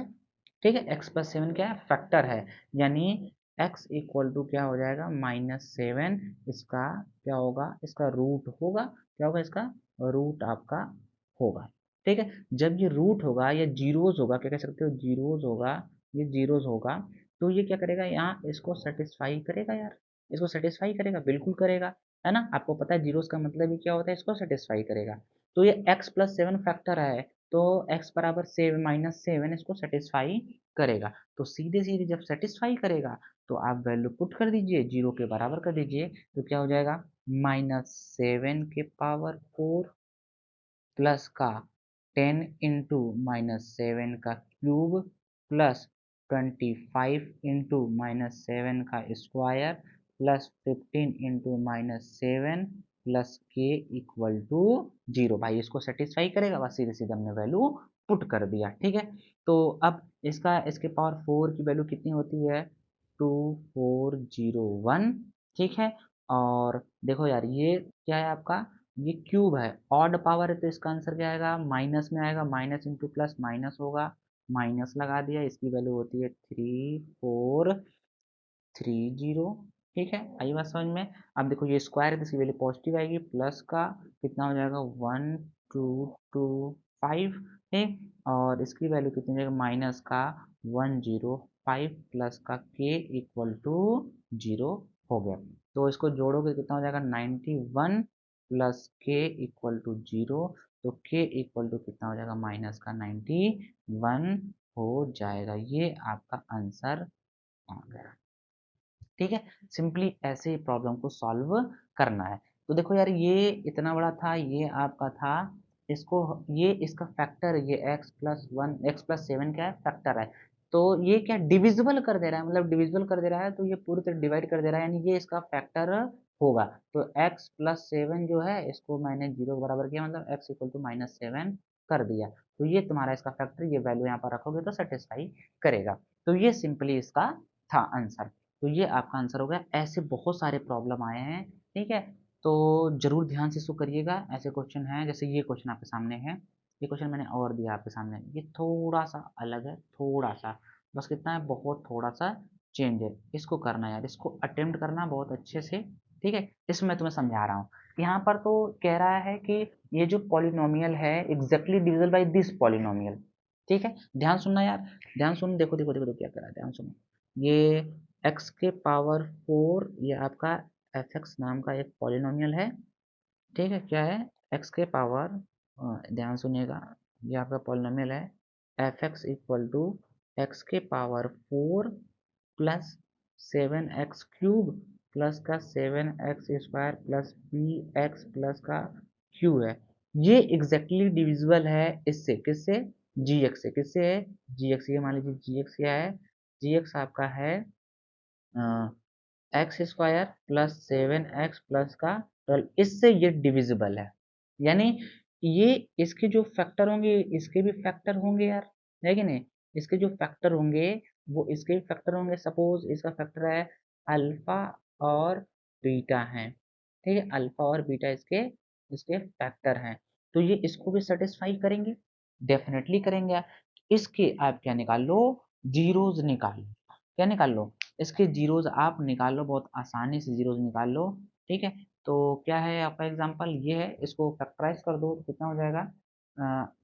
ठीक है, x प्लस 7 क्या है, फैक्टर है, यानी x इक्वल टू क्या हो जाएगा, -7, इसका क्या होगा, इसका रूट होगा, क्या होगा, इसका रूट आपका होगा। ठीक है, जब ये रूट होगा या जीरोज होगा, क्या कह सकते हो, जीरोज होगा, ये जीरोज होगा, तो ये क्या करेगा, यहाँ इसको सेटिस्फाई करेगा यार, इसको सेटिस्फाई करेगा, बिल्कुल करेगा, है ना, आपको पता है जीरोस का मतलब ही क्या होता है, इसको सेटिस्फाई करेगा। तो ये x प्लस 7 फैक्टर है, तो x बराबर 7 -7 इसको सेटिस्फाई करेगा। तो सीधे सीधे जब सेटिस्फाई करेगा तो आप वैल्यू पुट कर दीजिए, जीरो के बराबर कर दीजिए, तो क्या हो जाएगा, -7 के पावर 4 प्लस का 10 इंटू -7 का क्यूब प्लस 25 इंटू -7 का स्क्वायर प्लस 15 इंटू -7 प्लस के इक्वल टू 0। भाई इसको सेटिस्फाई करेगा, बस सीधे सीधे हमने वैल्यू पुट कर दिया। ठीक है, तो अब इसके पावर 4 की वैल्यू कितनी होती है, 2401। ठीक है, और देखो यार ये क्या है आपका, ये क्यूब है, ऑड पावर है, तो इसका आंसर क्या आएगा, माइनस में आएगा, माइनस इंटू प्लस माइनस होगा, माइनस लगा दिया, इसकी वैल्यू होती है 3430। ठीक है, आई बात समझ में। अब देखो ये स्क्वायर है तो इसकी वैल्यू पॉजिटिव आएगी, प्लस का कितना हो जाएगा, 1225। ठीक, और इसकी वैल्यू कितनी हो जाएगा, माइनस का 105 प्लस का के इक्वल टू 0 हो गया। तो इसको जोड़ोगे कितना हो जाएगा, 91 प्लस के इक्वल टू 0, तो के इक्वल टू कितना हो जाएगा, माइनस का 91 हो जाएगा। ये आपका आंसर आ गया। ठीक है, सिंपली ऐसे ही प्रॉब्लम को सॉल्व करना है। तो देखो यार ये इतना बड़ा था, ये आपका था, इसको ये इसका फैक्टर, ये x+1 x+7 क्या है, फैक्टर है, तो ये क्या डिविजिबल कर दे रहा है, मतलब डिविजिबल कर दे रहा है, तो ये पूरी तरह डिवाइड कर दे रहा है, यानी ये इसका फैक्टर होगा। तो x+7 जो है इसको मैंने 0 के बराबर किया, मतलब x इक्वल टू -7 कर दिया, तो ये तुम्हारा इसका फैक्टर, ये वैल्यू यहाँ पर रखोगे तो सेटिस्फाई करेगा। तो ये सिंपली इसका था आंसर। तो ये आपका आंसर हो गया। ऐसे बहुत सारे प्रॉब्लम आए हैं, ठीक है, तो जरूर ध्यान से इसको करिएगा। ऐसे क्वेश्चन हैं, जैसे ये क्वेश्चन आपके सामने है, ये क्वेश्चन मैंने और दिया आपके सामने, ये थोड़ा सा अलग है, थोड़ा सा, बस कितना है, बहुत थोड़ा सा चेंज है, इसको करना है यार, इसको अटेम्प्ट करना बहुत अच्छे से। ठीक है, इसमें मैं तुम्हें समझा रहा हूँ। यहाँ पर तो कह रहा है कि ये जो पॉलिनोमियल है exactly divisible by this polynomial. ठीक है, ध्यान सुनना यार, ध्यान सुन, देखो देखो देखो, क्या कर रहा है, ध्यान सुनो। ये x के पावर 4, ये आपका fx नाम का एक पॉलिनोमियल है। ठीक है, क्या है, x के पावर, ध्यान सुनिएगा, ये आपका पॉलिनोमियल है, fx इक्वल टू एक्स के पावर 4 प्लस 7x³ प्लस का 7x² प्लस bx प्लस का q है। ये एग्जैक्टली डिविजिबल है इससे, किससे, gx से, किससे है, gx। ये मान लीजिए gx क्या है, gx आपका है x² प्लस 7x प्लस का 12, इससे ये डिविजिबल है, यानी ये इसके जो फैक्टर होंगे इसके भी फैक्टर होंगे यार, है कि नहीं, इसके जो फैक्टर होंगे वो इसके भी फैक्टर होंगे। सपोज इसका फैक्टर है अल्फा और बीटा है, ठीक है, अल्फा और बीटा इसके इसके फैक्टर हैं, तो ये इसको भी सेटिस्फाई करेंगे, डेफिनेटली करेंगे यार। इसके आप क्या निकाल लो, जीरोज निकाल लो, क्या निकाल लो, इसके जीरोज आप निकाल लो, बहुत आसानी से जीरोज निकाल लो। ठीक है, तो क्या है आपका एग्जांपल, ये है, इसको फैक्टराइज कर दो तो कितना हो जाएगा,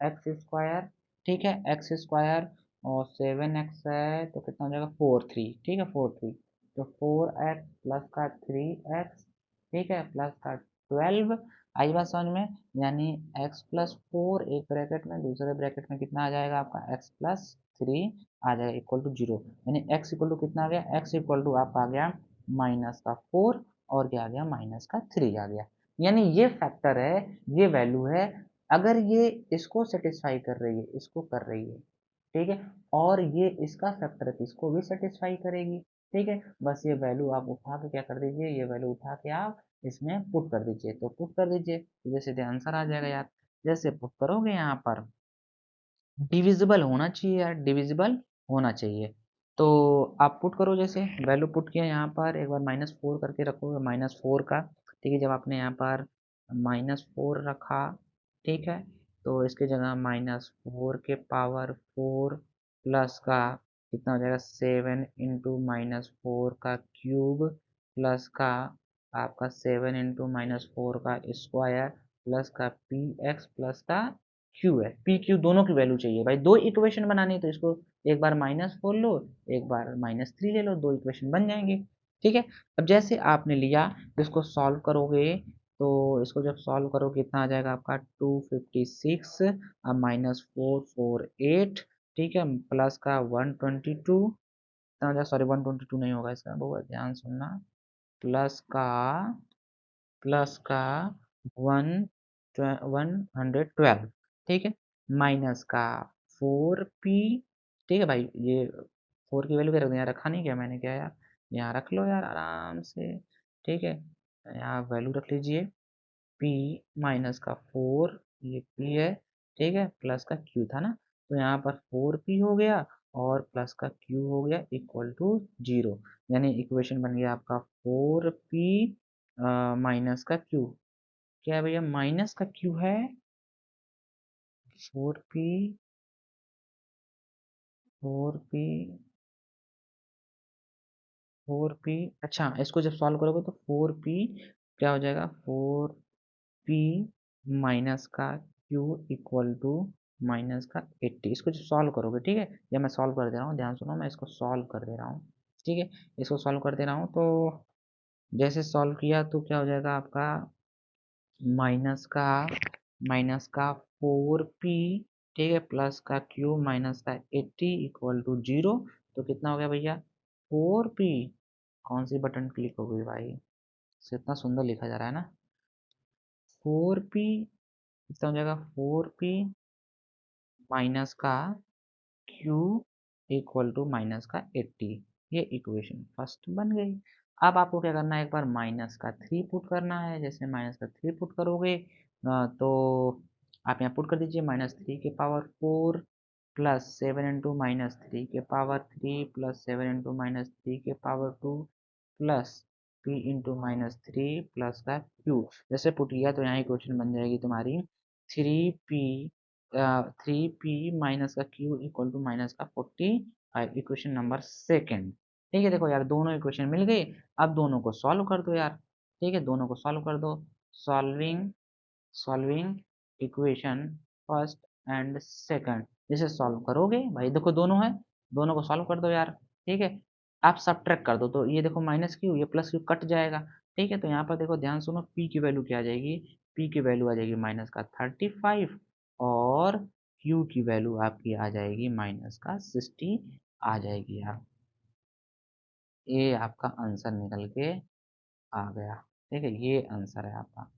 x², ठीक है, x² और 7x है तो कितना हो जाएगा, 4 3, ठीक है, 4 3, तो 4x प्लस का 3x, ठीक है, प्लस का 12। आई बात समझ में, यानी x+4 एक ब्रैकेट में, दूसरे ब्रैकेट में कितना आ जाएगा आपका, x+3 आ जाएगा इक्वल टू 0, यानी x इक्वल टू कितना आ गया, x इक्वल टू आपका आ गया -4 और क्या आ गया, -3 आ गया, यानी ये फैक्टर है, ये वैल्यू है, अगर ये इसको सेटिस्फाई कर रही है, इसको कर रही है, ठीक है, और ये इसका फैक्टर है तो इसको भी सेटिस्फाई करेगी। ठीक है, बस ये वैल्यू आप उठा के क्या कर दीजिए, ये वैल्यू उठा के आप इसमें पुट कर दीजिए, तो पुट कर दीजिए, तो जैसे सीधे आंसर आ जाएगा यार। जैसे पुट करोगे यहाँ पर, डिविजिबल होना चाहिए यार, डिविजिबल होना चाहिए, तो आप पुट करो, जैसे वैल्यू पुट किया यहाँ पर, एक बार -4 करके रखोगे, -4 का, ठीक है, जब आपने यहाँ पर -4 रखा, ठीक है, तो इसके जगह -4 के पावर 4 प्लस का कितना हो जाएगा 7 × -4 का क्यूब प्लस का आपका 7 × -4 का स्क्वायर प्लस का पी एक्स प्लस का क्यू है। पी क्यू दोनों की वैल्यू चाहिए भाई, दो इक्वेशन बनानी है तो इसको एक बार -4 लो, एक बार -3 ले लो, दो इक्वेशन बन जाएंगे। ठीक है, अब जैसे आपने लिया तो इसको सॉल्व करोगे तो इसको जब सॉल्व करोगे कितना आ जाएगा आपका 256 अब -448, ठीक है, प्लस का 122, सॉरी 122 नहीं होगा इसका, बहुत ध्यान सुनना, प्लस का 112, ठीक है, माइनस का 4p, ठीक है भाई, ये 4 की वैल्यू क्या रख दिया, रखा नहीं क्या मैंने, क्या यार, यहाँ रख लो यार आराम से, ठीक है, यहाँ वैल्यू रख लीजिए p माइनस का 4, ये p है, ठीक है, प्लस का q था ना, तो यहाँ पर 4p हो गया और प्लस का q हो गया इक्वल टू 0, यानी इक्वेशन बन गया आपका 4p माइनस का q, क्या है भैया, माइनस का q है 4p 4p 4p, अच्छा इसको जब सॉल्व करोगे तो 4p क्या हो जाएगा, 4p माइनस का q इक्वल टू माइनस का 80, इसको जब सॉल्व करोगे, ठीक है, या मैं सॉल्व कर दे रहा हूँ, ध्यान सुनो, मैं इसको सॉल्व कर दे रहा हूँ, ठीक है, इसको सॉल्व कर दे रहा हूँ, तो जैसे सॉल्व किया तो क्या हो जाएगा आपका माइनस का 4p, ठीक है, प्लस का q माइनस का 80 इक्वल टू 0, तो कितना हो गया भैया 4p, कौन सी बटन क्लिक हो गई भाई, से इतना सुंदर लिखा जा रहा है ना, 4p कितना हो जाएगा 4p माइनस का q इक्वल टू माइनस का 80, ये इक्वेशन फर्स्ट बन गई। अब आपको क्या करना है, एक बार माइनस का 3 पुट करना है, जैसे माइनस का 3 पुट करोगे तो आप यहाँ पुट कर दीजिए -3 के पावर 4 प्लस 7 × -3 के पावर 3 प्लस 7 × -3 के पावर 2 प्लस p × -3 प्लस का q, जैसे पुट किया तो यहाँ इक्वेशन बन जाएगी तुम्हारी 3p 3p माइनस का q इक्वल टू माइनस का 45, इक्वेशन नंबर सेकेंड। ठीक है, देखो यार दोनों इक्वेशन मिल गई, अब दोनों को सॉल्व कर दो यार, ठीक है, दोनों को सॉल्व कर दो, solving solving equation first and second, जैसे सॉल्व करोगे भाई देखो दोनों है, दोनों को सॉल्व कर दो यार, ठीक है, आप सब्ट्रैक्ट कर दो तो ये देखो माइनस क्यू, ये प्लस क्यू कट जाएगा, ठीक है, तो यहाँ पर देखो ध्यान सुनो, p की वैल्यू क्या आ जाएगी, p की वैल्यू आ जाएगी माइनस का 35 और q की वैल्यू आपकी आ जाएगी माइनस का 60 आ जाएगी यार, ये आपका आंसर निकल के आ गया, ठीक है, ये आंसर है आपका,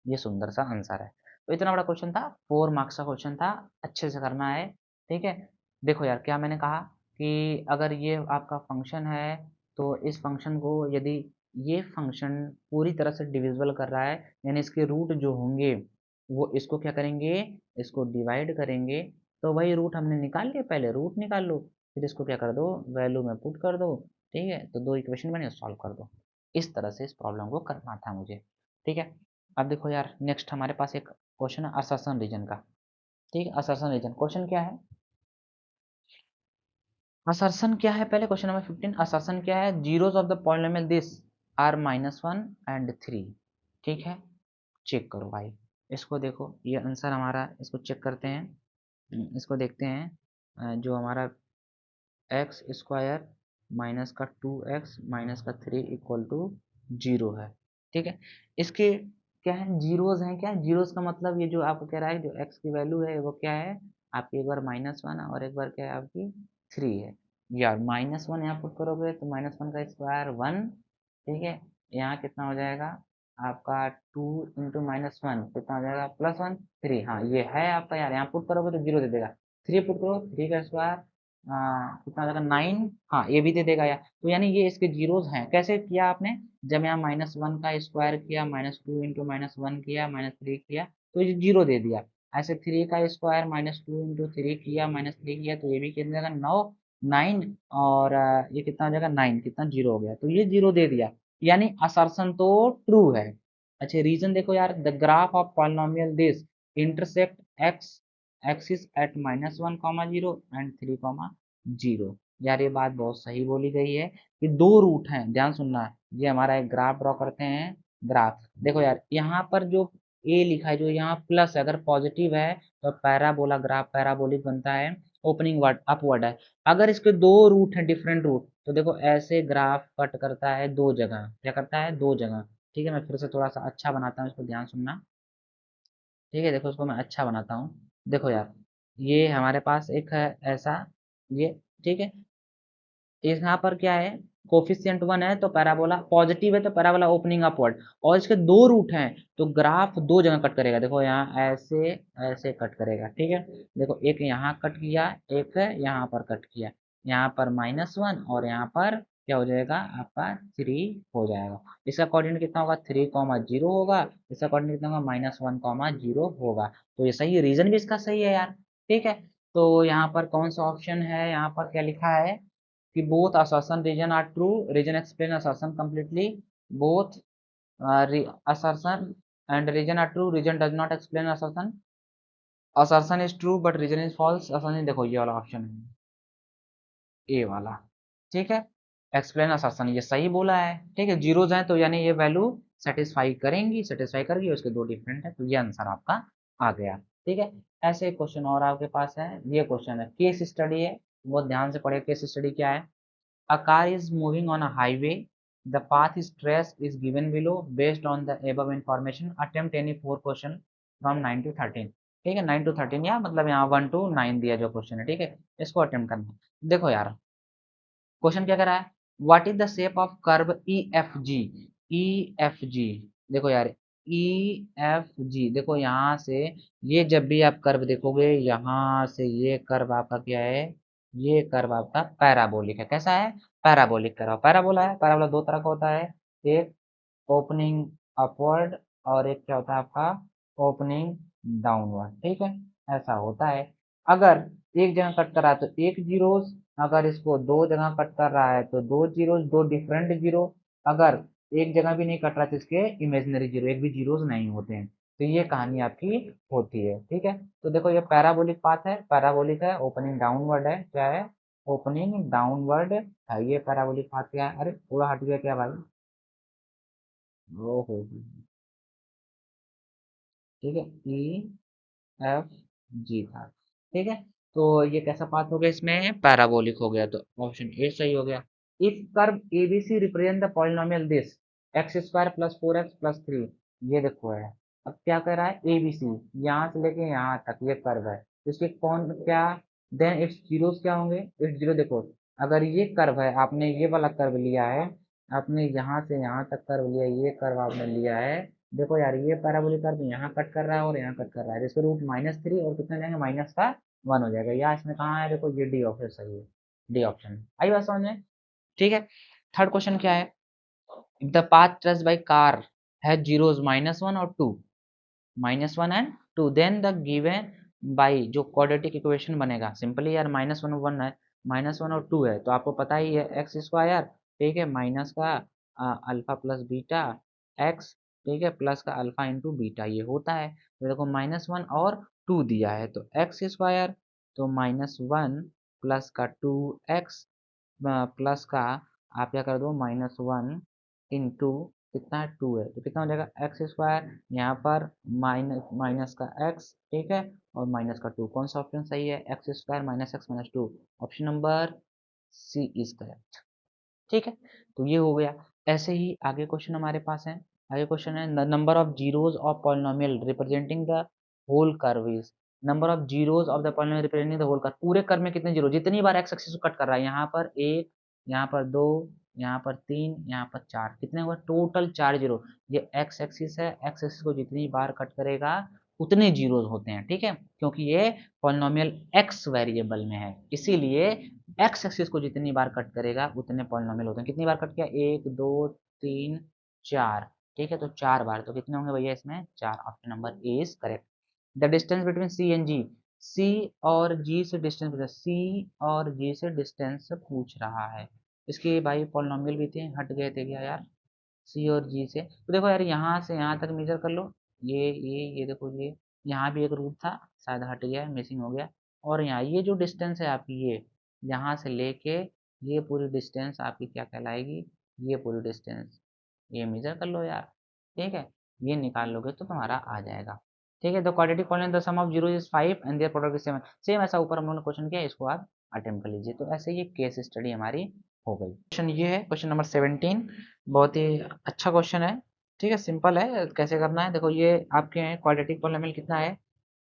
ये सुंदर सा आंसर है। तो इतना बड़ा क्वेश्चन था, 4 मार्क्स का क्वेश्चन था, अच्छे से करना है, ठीक है। देखो यार क्या मैंने कहा कि अगर ये आपका फंक्शन है तो इस फंक्शन को यदि ये फंक्शन पूरी तरह से डिविजिबल कर रहा है, यानी इसके रूट जो होंगे वो इसको क्या करेंगे, इसको डिवाइड करेंगे, तो वही रूट हमने निकाल लिया, पहले रूट निकाल लो, फिर इसको क्या कर दो, वैल्यू में पुट कर दो, ठीक है, तो दो इक्वेशन बने, सॉल्व कर दो, इस तरह से इस प्रॉब्लम को करना था मुझे, ठीक है। अब देखो यार नेक्स्ट हमारे पास एक क्वेश्चन है असर्शन रीजन का, ठीक है, असर्शन रीजन क्वेश्चन क्या है, असर्शन क्या है, पहले क्वेश्चन नंबर 15, असर्शन क्या है, zeros of the polynomial this are -1 and 3, ठीक है, चेक करो भाई, इसको देखो ये आंसर हमारा, इसको चेक करते हैं, इसको देखते हैं, जो हमारा एक्स स्क्वायर माइनस का 2x माइनस का 3 इक्वल टू 0 है, ठीक है, इसके क्या है, जीरोज हैं, क्या जीरोज का मतलब ये जो आपको कह रहा है जो x की वैल्यू है वो क्या है आपकी, एक बार -1 और एक बार क्या है आपकी 3 है, यार -1 यहाँ पुट करोगे तो -1 का स्क्वायर 1, ठीक है, यहाँ कितना हो जाएगा आपका 2 × -1 कितना हो जाएगा +1 3, हाँ ये है आपका यार, यहाँ पुट करोगे तो 0 दे देगा, 3 पुट करो 3 का स्क्वायर कितना आ जाएगा 9, हाँ ये भी दे देगा यार, तो यानी ये इसके जीरोज हैं, कैसे किया आपने, जब यहाँ -1 का स्क्वायर किया, -2 × -1 किया, -3 किया तो ये जीरो दे दिया, ऐसे 3 का स्क्वायर -2 × 3 किया, -3 किया तो ये भी कितना जाएगा 9 और ये कितना हो जाएगा 9, कितना जीरो हो गया, तो ये जीरो दे दिया, यानी असर्शन तो ट्रू है। अच्छा रीजन देखो यार, the graph of polynomial this intersect x axis at -1, 0 and 3, 0, यार ये बात बहुत सही बोली गई है कि दो रूट हैं, ध्यान सुनना। ये हमारा एक ग्राफ ड्रॉ करते हैं। ग्राफ देखो यार, यहाँ पर जो ए लिखा है, जो यहाँ प्लस है, अगर पॉजिटिव है तो पैराबोला, ग्राफ पैराबोलिक बनता है। ओपनिंग वर्ड अपवर्ड है। अगर इसके दो रूट हैं, डिफरेंट रूट, तो देखो ऐसे ग्राफ कट करता है दो जगह। क्या करता है? दो जगह। ठीक है, मैं फिर से थोड़ा सा अच्छा बनाता हूँ, इसको ध्यान सुनना। ठीक है, देखो इसको मैं अच्छा बनाता हूँ। देखो यार, ये हमारे पास एक है ऐसा, ये, ठीक है। यहाँ पर क्या है? कोफिशिएंट 1 है तो पैराबोला पॉजिटिव है, तो पैराबोला ओपनिंग अपवर्ड। और इसके दो रूट हैं तो ग्राफ दो जगह कट करेगा। देखो यहाँ ऐसे ऐसे कट करेगा। ठीक है, देखो एक यहाँ कट किया, एक यहाँ पर कट किया। यहाँ पर -1 और यहाँ पर क्या हो जाएगा? आपका 3 हो जाएगा। इसका कोऑर्डिनेट कितना होगा? 3,0 होगा। इसका कोऑर्डिनेट कितना होगा? -1,0 होगा। तो ये सही, रीजन भी इसका सही है यार। ठीक है, तो यहाँ पर कौन सा ऑप्शन है? यहाँ पर क्या लिखा है कि both assertion region are true, region explain assertion completely, both assertion and region are true, region does not explain assertion, assertion is true but region is false, assertion देखो ये वाला ऑप्शन है, ए वाला। ठीक है, एक्सप्लेन असर्शन ये सही बोला है। ठीक है, जीरोज हैं तो यानी ये वैल्यू सेटिस्फाई करेंगी, सेटिस्फाई करेगी, उसके दो डिफरेंट है, तो ये आंसर आपका आ गया। ठीक है, ऐसे क्वेश्चन और आपके पास है। ये क्वेश्चन है, केस स्टडी है, बहुत ध्यान से पढ़े। केस स्टडी क्या है? A car is moving on a highway. The path is traced is given below. Based on the above information, attempt any four question from 9 to 13. ठीक है, 9 to 13 या मतलब यहाँ 1 to 9 दिया जो क्वेश्चन है। ठीक है, इसको अटेम्प्ट करना है। देखो यार, क्वेश्चन क्या कर रहा है? What is the shape of curve E F G? E F G, देखो यार, ई एफ जी, देखो यहाँ से ये जब भी आप कर्व देखोगे, यहाँ से ये कर्व आपका क्या है? ये कर्व आपका पैराबोलिक है। कैसा है? Parabolic curve. पैराबोला है, पैराबोला दो तरह का होता है, एक ओपनिंग अपवर्ड और एक क्या होता है आपका? Opening downward. ठीक है, ऐसा होता है। अगर एक जगह कट कर रहा है तो एक जीरोस, अगर इसको दो जगह कट कर रहा है तो दो जीरोस, दो डिफरेंट जीरो। अगर एक जगह भी नहीं कट रहा है तो इसके इमेजिनरी जीरो, एक भी जीरोस नहीं होते हैं। तो ये कहानी आपकी होती है। ठीक है, तो देखो ये पैराबोलिक पाथ है, पैराबोलिक है, ओपनिंग डाउनवर्ड है। क्या है? ओपनिंग डाउनवर्ड है। ये पैराबोलिक पाथ क्या है? अरे पूरा हट गया क्या भाई? ओहो, ठीक है, ई एफ जी था। ठीक है, तो ये कैसा पाथ हो गया? इसमें पैराबोलिक हो गया, तो ऑप्शन ए सही हो गया। If curve ABC represent the polynomial this x square plus 4x plus 3, ये देखो है। अब क्या कह रहा है? एबीसी यहाँ से लेके यहाँ तक ये कर्व है, तो इसके कौन क्या? देन इट्स जीरोस क्या होंगे? It's zero. देखो अगर ये कर्व है, आपने ये वाला कर्व लिया है, आपने यहाँ से यहाँ तक कर्व लिया, ये कर्व आपने लिया है। देखो यार, ये पैराबोलिक कर्व यहाँ कट कर रहा है और यहाँ कट कर रहा है, इसके रूट -3 और कितना जाएंगे? -1 हो जाएगा। या इसमें कहाँ है? देखो ये डी ऑप्शन सही है, डी ऑप्शन। आई बात समझ में? ठीक है, थर्ड क्वेश्चन क्या है? If the path traced by car has zeros -1 और 2, -1 and 2, then the given by जो क्वाड्रेटिक इक्वेशन बनेगा सिंपली यार, -1 1 है, -1 और 2 है, तो आपको पता ही है एक्स स्क्वायर। ठीक है, माइनस का अल्फा प्लस बीटा एक्स, ठीक है, प्लस का अल्फा इंटू बीटा, ये होता है। तो देखो -1 और 2 दिया है तो एक्स स्क्वायर, तो -1 प्लस का 2x प्लस का आप क्या कर दो? -1 इंटू कितना है? 2 है, तो कितना हो जाएगा? एक्स स्क्वायर, यहाँ पर माइनस माइनस का एक्स, ठीक है, और माइनस का 2। कौन सा ऑप्शन सही है? X square minus X minus 2, option number C is correct. ठीक है, तो ये हो गया। ऐसे ही आगे क्वेश्चन हमारे पास है। आगे क्वेश्चन है, number of zeros of polynomial representing the whole curve is, number of zeros of the polynomial representing the whole curve, पूरे कर्व में कितने जीरो? जितनी बार एक्स एक्सिस को कट कर रहा है, यहाँ पर एक, यहाँ पर दो, यहाँ पर तीन, यहाँ पर चार, कितने हुए टोटल? 4 जीरो। ये एक्स एक्सिस है, एक्स एक्सिस को जितनी बार कट करेगा उतने जीरोस होते हैं। ठीक है, क्योंकि ये पॉलिनोमियल एक्स वेरिएबल में है, इसीलिए एक्स एक्सिस को जितनी बार कट करेगा उतने पॉलिनोमियल होते हैं। कितनी बार कट किया? एक, दो, तीन, चार। ठीक है, तो 4 बार, तो कितने होंगे भैया इसमें? 4, option number a is correct. The distance between c and g, c और जी से डिस्टेंस, सी और जी से डिस्टेंस पूछ रहा है। इसके भाई पॉलिनोमियल भी थे, हट गए थे क्या यार? सी और जी से, तो देखो यार यहाँ से यहाँ तक मेजर कर लो। ये देखो, ये यहाँ भी एक रूट था, शायद हट गया है, मिसिंग हो गया। और यहाँ ये जो डिस्टेंस है आपकी, यहाँ से लेके ये पूरी डिस्टेंस आपकी क्या कहलाएगी, ये पूरी डिस्टेंस, ये मेजर कर लो यार, ठीक है, ये निकाल लोगे तो तुम्हारा आ जाएगा। ठीक है, तो quadratic polynomial the sum of zero is 5 and their product is 7। Same ऐसा ऊपर हम लोगों ने क्वेश्चन किया, इसको आप अटेम्प्ट कर लीजिए। तो ऐसे ये केस स्टडी हमारी हो गई। क्वेश्चन ये है क्वेश्चन नंबर 17, बहुत ही अच्छा क्वेश्चन है, ठीक है, सिंपल है। कैसे करना है देखो, ये आपके क्वाड्रेटिक पॉलिनोमियल कितना है,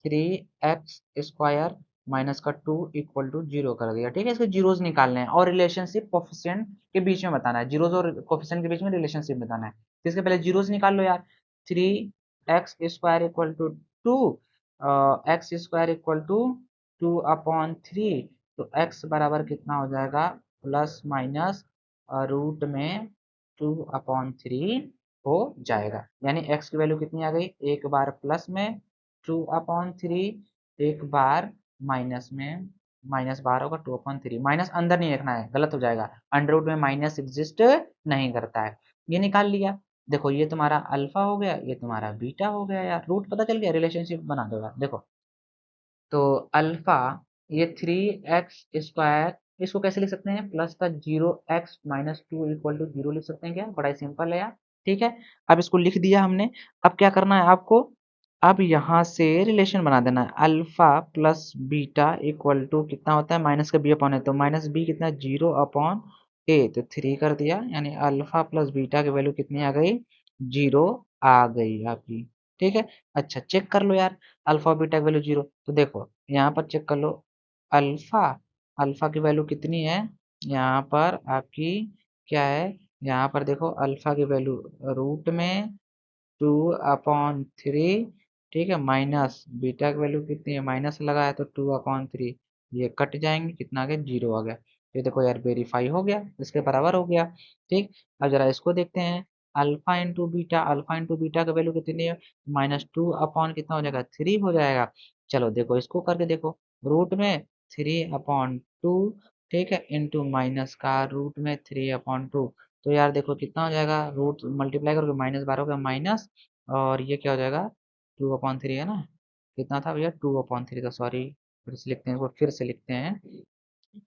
3x² माइनस का 2 इक्वल टू 0 कर दिया, ठीक है। इसके जीरोस निकालने हैं और रिलेशनशिप कोफिशिएंट के बीच में बताना है, जीरोस और कोफिशिएंट के बीच में रिलेशनशिप बताना है। तो इसके पहले जीरोस निकाल लो यार, 3x² equal to 2, x² equal to 2/3, तो x बराबर कितना हो जाएगा, प्लस माइनस रूट में 2/3 हो जाएगा। यानी x की वैल्यू कितनी आ गई, एक बार प्लस में 2/3, एक बार माइनस में, माइनस बार होगा 2/3, माइनस अंदर नहीं रखना है, गलत हो जाएगा, अंडर रूट में माइनस एग्जिस्ट नहीं करता है। ये निकाल लिया, देखो ये तुम्हारा अल्फा हो गया, ये तुम्हारा बीटा हो गया यार, रूट पता चल गया, रिलेशनशिप बना दो यार। देखो तो अल्फा, ये 3x², इसको कैसे लिख सकते हैं, प्लस का 0x माइनस 2 इक्वल टू 0 लिख सकते हैं क्या, बड़ा ही सिंपल है यार, ठीक है। अब इसको लिख दिया हमने, अब क्या करना है आपको, अब यहाँ से रिलेशन बना देना है, alpha plus beta equal to कितना होता है, माइनस का बी अपॉन है, तो माइनस बी कितना, 0/a, तो 3 कर दिया, यानी अल्फा प्लस बीटा की वैल्यू कितनी आ गई, 0 आ गई आपकी, ठीक है। अच्छा चेक कर लो यार, अल्फा बीटा की वैल्यू 0, तो देखो यहाँ पर चेक कर लो, अल्फा, अल्फा की वैल्यू कितनी है, यहाँ पर आपकी क्या है, यहाँ पर देखो अल्फा की वैल्यू रूट में 2/3, ठीक है, माइनस बीटा की वैल्यू कितनी है, माइनस लगा है तो 2/3, ये कट जाएंगे, कितना आ गया, 0 आ गया। ये देखो यार वेरीफाई हो गया, इसके बराबर हो गया, ठीक। अब जरा इसको देखते हैं, alpha into beta, alpha into beta का वैल्यू कितनी है, -2 अपॉन कितना हो जाएगा, 3 हो जाएगा। चलो देखो इसको करके देखो, रूट में 3/2, ठीक है, इंटू माइनस का रूट में 3/2, तो यार देखो कितना हो जाएगा, रूट मल्टीप्लाई करोगे -12 होगा, माइनस, और ये क्या हो जाएगा, 2/3 है ना, कितना था भैया, 2/3 था, सॉरी, फिर से लिखते हैं इसको, फिर से लिखते हैं,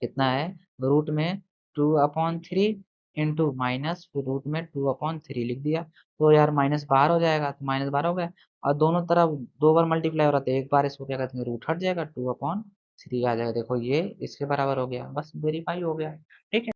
कितना है, रूट में 2/3 इंटू माइनस, फिर रूट में 2/3 लिख दिया, तो यार माइनस बाहर हो जाएगा, तो -12 हो गया, और दोनों तरफ दो बार मल्टीप्लाई हो रहा था, एक बार इसको क्या कहते हैं, रूट हट जाएगा, 2/3 आ जाएगा, देखो ये इसके बराबर हो गया, बस वेरीफाई हो गया, ठीक है।